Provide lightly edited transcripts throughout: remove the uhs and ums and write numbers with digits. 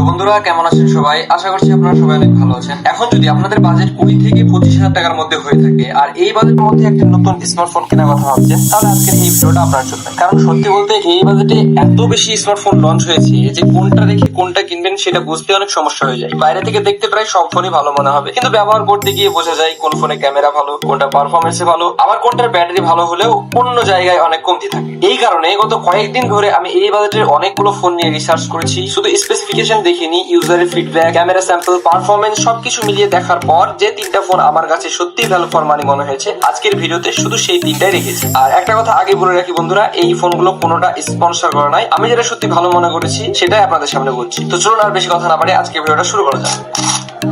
বন্ধুরা কেমন আছেন সবাই? আশা করছি আপনারা সবাই অনেক ভালো আছেন। এখন যদি আপনাদের বাজেট 20 থেকে 25,000 টাকার মধ্যে হয়ে থাকে আর এই বাজেটের মধ্যে একটা নতুন স্মার্টফোন কেনার কথা ভাবছেন, তাহলে আজকের এই ভিডিওটা আপনার জন্য। কারণ সত্যি বলতে এই বাজেটে এত বেশি স্মার্টফোন লঞ্চ হয়েছে যে কোনটা রেখে কোনটা কিনবেন সেটা বুঝতে অনেক সমস্যা হয়ে যায়। বাইরে থেকে দেখতে প্রায় সব ফোনই ভালো মনে হবে, কিন্তু ব্যবহার করতে গিয়ে বোঝা যায় কোন ফোনে ক্যামেরা ভালো, কোনটা পারফরমেন্সে ভালো, আবার কোনটার ব্যাটারি ভালো হলেও অন্য জায়গায় অনেক কমতি থাকে। এই কারণে গত কয়েকদিন ধরে আমি এই বাজেটের অনেকগুলো ফোন নিয়ে রিসার্চ করেছি। শুধু স্পেসিফিকেশন দেখিনি, ইউজারের ফিডব্যাক, ক্যামেরা স্যাম্পল, পারফরমেন্স সবকিছু মিলিয়ে দেখার পর যে তিনটা ফোন আমার কাছে সত্যি ভ্যালু ফর মানি মনে হয়েছে, আজকের ভিডিওতে শুধু সেই তিনটাই রেখেছি। আর একটা কথা আগে বলে রাখি বন্ধুরা, এই ফোনগুলো কোনোটা স্পন্সর করা নাই, আমি যেটা সত্যি ভালো মনে করেছি সেটাই আপনাদের সামনে বলছি। তো চলুন আর বেশি কথা না বাড়িয়ে আজকে ভিডিওটা শুরু করা যাক।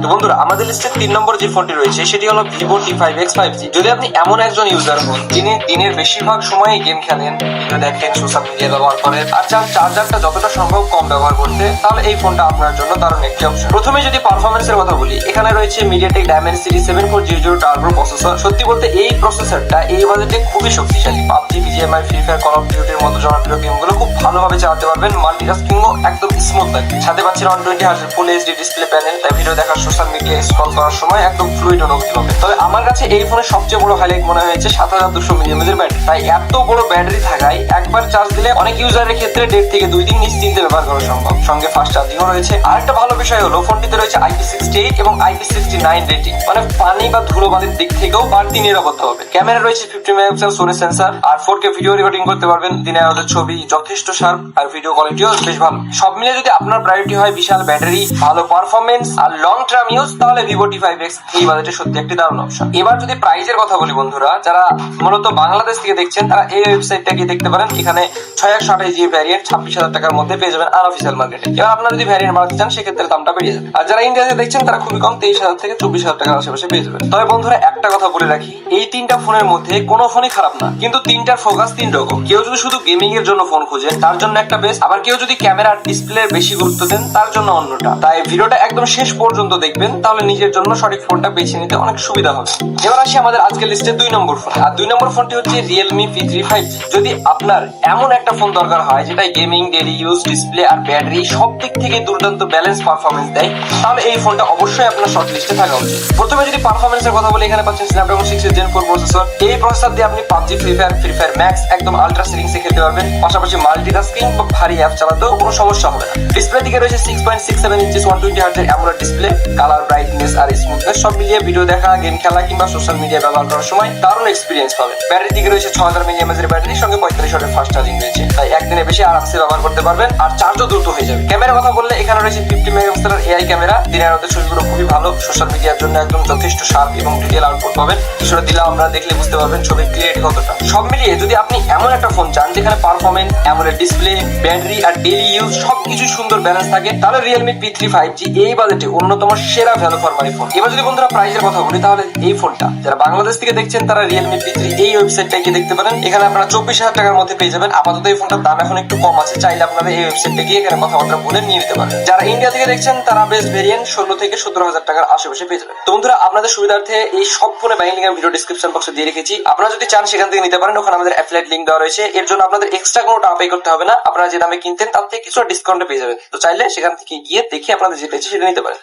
তো বন্ধুরা, আমাদের লিস্টে 3 নম্বর যে ফোনটি রয়েছে সেটি হলো ভিভো T5X 5G। যদি আপনি এমন একজন ইউজার হন যিনি দিনের বেশিরভাগ সময় গেম খেলেন, ভিডিও দেখেন, সোশ্যাল মিডিয়া ব্যবহার করেন আর চান চার্জারটা যতটা সম্ভব কম ব্যবহার করতে, তাহলে এই ফোনটা আপনার জন্য দারুণ একটি অপশন। প্রথমে যদি পারফরমেন্সের কথা বলি, এখানে রয়েছে MediaTek Dimensity 7400 টার্বো প্রসেসর। সত্যি বলতে এই প্রসেসরটা এই বাজেটে খুবই শক্তিশালী। PUBG, BGMI, free fire, call of ডিউটির মতো জনপ্রিয় গেমগুলো খুব ভালোভাবে চালাতে পারবেন। মাল্টিটাস্কিংও একদম স্মুথ থাকবে। সাথে পাচ্ছেন 120 হার্টজের ফুল এইচডি ডিসপ্লে প্যানেল, তাই ভিডিও দেখার, সোশ্যাল মিডিয়া স্ক্রল করার সময় একদম ফ্লুইড অনুভূতি হবে। তবে আমার কাছে এই ফোনের সবচেয়ে বড় হাইলাইট মনে হয়েছে 7200 মিলিঅ্যাম্পের ব্যাটারি। তাই এত বড় ব্যাটারি থাকায় একবার চার্জ দিলে অনেক ইউজারের ক্ষেত্রে 1.5 থেকে 2 দিন নিশ্চিন্তে ব্যবহার করা সম্ভব। সঙ্গে ফাস্ট চার্জিংও রয়েছে। আরেকটা ভালো বিষয় হলো ফোনটিতে রয়েছে IP68 এবং IP69 রেটিং, মানে পানি বা ধুলোবালির দিক থেকেও বাড়তি নিরাপত্তা হবে। ক্যামেরা রয়েছে 50 মেগাপিক্সেল সোনি সেন্সর আর 4K ভিডিও রেকর্ডিং করতে পারবেন। দিনের আলোতে ছবি যথেষ্ট শার্প আর ভিডিও কোয়ালিটিও বেশ ভালো। সব মিলে যদি আপনার প্রায়োরিটি হয় বিশাল ব্যাটারি, ভালো পারফরমেন্স আর লং টার্ম ইউজ, তাহলে ভিভো T5X এই বাজেটে সত্যি একটি দারুণ অপশন। এবার যদি প্রাইজের কথা বলি বন্ধুরা, যারা মূলত বাংলাদেশ থেকে দেখছেন তারা এই ওয়েবসাইটটা গিয়ে দেখতে পারেন। এখানে 6128 ভ্যারিয়েন্ট 26,000 টাকার মধ্যে পেয়ে যাবেন আনঅফিসিয়াল মার্কেটে। এবার আপনারা যদি ভ্যারিয়েন্ট বাড়াতে চান সেক্ষেত্রে দামটা বেড়ে যাবে। আর যারা ইন্ডিয়াতে দেখছেন তারা খুবই কম 23,000 থেকে 24,000 টাকার আশেপাশে পেয়ে যাবেন। তবে বন্ধুরা একটা কথা বলে রাখি, এই তিনটা ফোনের মধ্যে কোনো ফোনই খারাপ না, কিন্তু তিনটার ফোকাস তিন রকম। কেউ যদি শুধু গেমিং এর জন্য ফোন খুঁজেন তার জন্য একটা বেস্ট, আবার কেউ যদি ক্যামেরা আর ডিসপ্লের বেশি গুরুত্ব দেন তার জন্য অন্যটা। তাই ভিডিওটা একদম শেষ পর্যন্ত দেখবেন, তাহলে নিজের জন্য সঠিক ফোনটা বেছে নিতে অনেক সুবিধা হবে। এবার আসি আমাদের আজকের লিস্টে 2 নম্বর ফোন। আর 2 নম্বর ফোনটি হচ্ছে Realme P3 5G। যদি আপনার এমন একটা ফোন দরকার হয় যেটা গেমিং, ডেইলি ইউজ, ডিসপ্লে আর ব্যাটারি সব দিক থেকে দুর্দান্ত ব্যালেন্স পারফরমেন্স দেয়, তাহলে এই ফোনটা অবশ্যই আপনার শর্ট লিস্টে থাকা উচিত। প্রথমে যদি পারফরমেন্সের কথা বলি, এখানে পাচ্ছেন Snapdragon 6 Gen 4 প্রসেসর। এই প্রসেসর দিয়ে আপনি পাবজি, ফ্রি ফায়ার ম্যাক্স একদম আলট্রা সেটিংসে খেলতে পারবেন। পাশাপাশি মাল্টিটাস্কিং বা ভারী অ্যাপ চালাতেও কোনো সমস্যা হবে না। ডিসপ্লে দিকে রয়েছে 6.67 ইঞ্চিস 120 হার্টজের অ্যামোলেড ডিসপ্লে। কালার, ব্রাইটনেস আর স্মুথনেস সব মিলিয়ে ভিডিও দেখা, গেম খেলা কিংবা সোশ্যাল মিডিয়া ব্যবহার করার সময় দারুণ এক্সপিরিয়েন্স পাবেন। ব্যাটারি দিকে রয়েছে 6000 মিলিঅ্যাম্পের ব্যাটারি, সঙ্গে 45 ওয়াটের ফাস্ট চার্জিং রয়েছে। তাই একদিনে বেশি আরামসে ব্যবহার করতে পারবেন আর চার্জও দ্রুত হয়ে যাবে। ক্যামেরার কথা বললে এখানে রয়েছে 50 মেগাপিক্সেলের AI ক্যামেরা। দিনের আলোতে ছবিগুলো খুবই ভালো, সোশ্যাল মিডিয়ার জন্য একদম যথেষ্ট শার্প এবং ডিটেইল আউটপুট পাবেন। কিছুটা দিলে আমরা দেখলে বুঝতে পারবেন ছবির ক্লিয়ারিটি কতটা। সব মিলিয়ে যদি আপনি এমন একটা ফোন চান যেখানে পারফরমেন্স, অ্যামোলেড ডিসপ্লে, ব্যাটারি আর ডেইলি ইউজ সবকিছু সুন্দর ব্যালেন্স থাকে, তাহলে Realme P3 5G এই বাজেটে অন্যতম সেরা ভ্যালু ফর মানি ফোন। এবার যদি বন্ধুরা প্রাইসের কথা বলি, তাহলে এই ফোনটা যারা বাংলাদেশ থেকে দেখছেন তারা Realme P3 এই ওয়েবসাইটটা গিয়ে দেখতে পারেন। এখানে আপনারা 24,000 টাকার মধ্যে পেয়ে যাবেন। আপাতত এই ফোনটার দাম এখন একটু কম আছে, চাইলে আপনারা এই ওয়েবসাইটে গিয়ে এখানে কথাবার্তা বলে নিয়ে নিতে পারেন। যারা ইন্ডিয়া থেকে দেখছেন তারা বেস্ট ভেরিয়েন্ট 16 থেকে 17,000 টাকার আশেপাশে পেয়ে যাবেন। তো বন্ধুরা, আপনাদের সুবিধার্থে এই সব ফোনে বাইং লিংক আমি ভিডিও ডেসক্রিপশন বক্সে দিয়ে রেখেছি। আপনারা যদি চান সেখান থেকে নিতে পারেন, ওখানে আমাদের অ্যাফিলিয়েট লিংক দেওয়া রয়েছে। এর জন্য আপনাদের এক্সট্রা কোনো টাকা পে করতে হবে না। আপনারা যে দামে কিনতেন তার থেকে কিছুটা ডিসকাউন্টে পেয়ে যাবেন। তো চাইলে সেখান থেকে গিয়ে দেখে আপনাদের যেটা ইচ্ছে সেটা নিতে পারেন।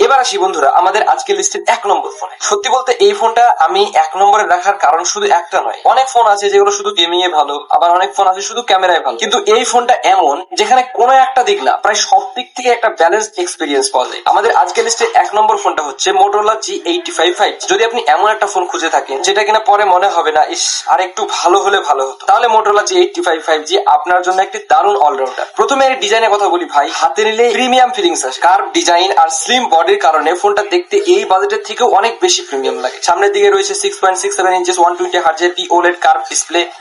এবার আসি বন্ধুরা আমাদের আজকের লিস্টের 1 নম্বর ফোনে। সত্যি বলতে এই ফোনটা আমি 1 নম্বরে রাখার কারণ শুধু একটা নয়। অনেক ফোন আছে যেগুলো শুধু গেমিং এ ভালো, আবার অনেক ফোন আছে শুধু ক্যামেরায় ভালো, কিন্তু এই ফোনটা এমন যেখানে কোনো একটা দিক না, প্রায় সব দিক থেকে একটা ব্যালেন্সড এক্সপিরিয়েন্স পাওয়া যায়। আমাদের আজকের লিস্টে 1 নম্বর ফোনটা হচ্ছে Motorola G85 5G। যদি আপনি এমন একটা ফোন খুঁজে থাকেন যেটা কিনা পরে মনে হবে না ইস আর একটু ভালো হলে ভালো হতো, তাহলে Motorola G85 5G আপনার জন্য একটি দারুণ অলরাউন্ডার। প্রথমে এর ডিজাইনের কথা বলি ভাই, হাতে নিলে প্রিমিয়াম ফিলিংস আসে। কার্ভ ডিজাইন আর স্লিম বডির কারণে ফোনটা দেখতে এই বাজেটের থেকেও অনেক বেশি প্রিমিয়াম লাগে। সামনের দিকে রয়েছে 6.67 ইঞ্চিস 120 হার্টজের OLED curve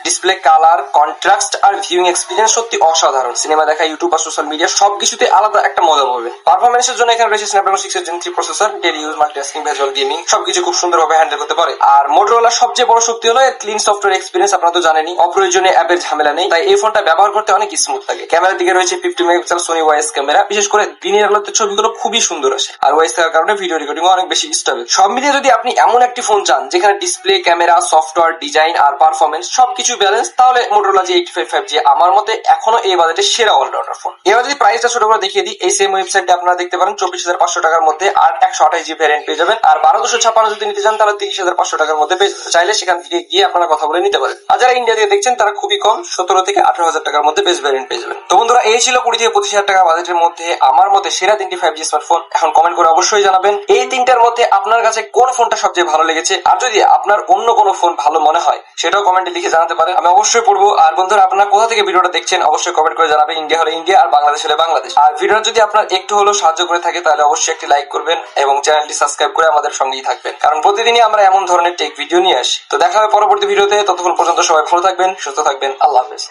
display colour, contrast আর ভিউইং এক্সপিরিয়েন্স সত্যি অসাধারণ। সিনেমা দেখা, ইউটিউব আর সোশ্যাল মিডিয়া সবকিছুতে আলাদা একটা মজা পাবে। পারফরমেন্সের জন্য এখানে রয়েছে Snapdragon 6 Gen 3 processor. Daily use, multitasking, visual gaming সবকিছু খুব সুন্দরভাবে হ্যান্ডেল করতে পারে। আর Motorola সবচেয়ে বড় শক্তি হলো এর ক্লিন সফটওয়্যার এক্সপিরিয়েন্স। আপনারা তো জানেনই, অপ্রয়োজনীয় অ্যাপের ঝামেলা নেই, তাই এই ফোনটা ব্যবহার করতে অনেক স্মুথ লাগে। ক্যামেরার দিকে রয়েছে 50 মেগাপিক্সেল সোনি ওয়াইএস ক্যামেরা। বিশেষ করে দিনের আলোতে ছবিগুলো খুবই সুন্দর আসে। আর আর ওয়াইস থাকার কারণে ভিডিও রেকর্ডিং অনেক বেশি স্টেবল। সব মিলিয়ে যদি আপনি এমন একটি ফোন চান যেখানে ডিসপ্লে, ক্যামেরা, সফটওয়্যার, ডিজাইন আর পারফরমেন্স সবকিছু ব্যালেন্স, তাহলে মোটরোলা G85 5G আমার মতে এখনো এই বাজেটের সেরা অলরাউন্ডার ফোন। এবার যদি প্রাইসটা ছোট করে দেখিয়ে দিই, এই সেম ওয়েবসাইটে আপনারা দেখতে পারেন 24,500 টাকার মধ্যে আর 128GB ভ্যারিয়েন্ট পেয়ে যাবেন। আর 1256 যদি নিতে চান তাহলে 30,500 টাকার মধ্যে পেয়ে যাবেন। চাইলে সেখান থেকে গিয়ে আপনারা কথা বলে নিতে পারেন। আর যারা ইন্ডিয়া থেকে দেখছেন তারা খুবই কম 17 থেকে 18,000 টাকার মধ্যে বেস্ট ভ্যারিয়েন্ট পেয়ে যাবেন। তো বন্ধুরা, এই ছিল 20 থেকে 25,000 টাকা বাজেটের মধ্যে আমার মতে সেরা 3টি 5G স্মার্টফোন। এখন কমেন্ট করে অবশ্যই জানাবেন এই 3টার মধ্যে আপনার কাছে কোন ফোনটা সবচেয়ে ভালো লেগেছে। আর যদি আপনার অন্য কোনো ফোন ভালো মনে হয় সেটাও কমেন্টে লিখে জানাতে পারেন, আমি অবশ্যই পড়বো। আর বন্ধুরা, আপনারা কোথা থেকে ভিডিওটা দেখছেন অবশ্যই কমেন্ট করে জানাবেন। ইন্ডিয়া হলে ইন্ডিয়া আর বাংলাদেশ হলে বাংলাদেশ। আর ভিডিওটা যদি আপনার একটু হলেও সাহায্য করে থাকে তাহলে অবশ্যই একটি লাইক করবেন এবং চ্যানেলটি সাবস্ক্রাইব করে আমাদের সঙ্গেই থাকবেন, কারণ প্রতিদিনই আমরা এমন ধরনের টেক ভিডিও নিয়ে আসি। তো দেখা হবে পরবর্তী ভিডিওতে। ততক্ষণ পর্যন্ত সবাই ভালো থাকবেন, সুস্থ থাকবেন। আল্লাহ হাফেজ।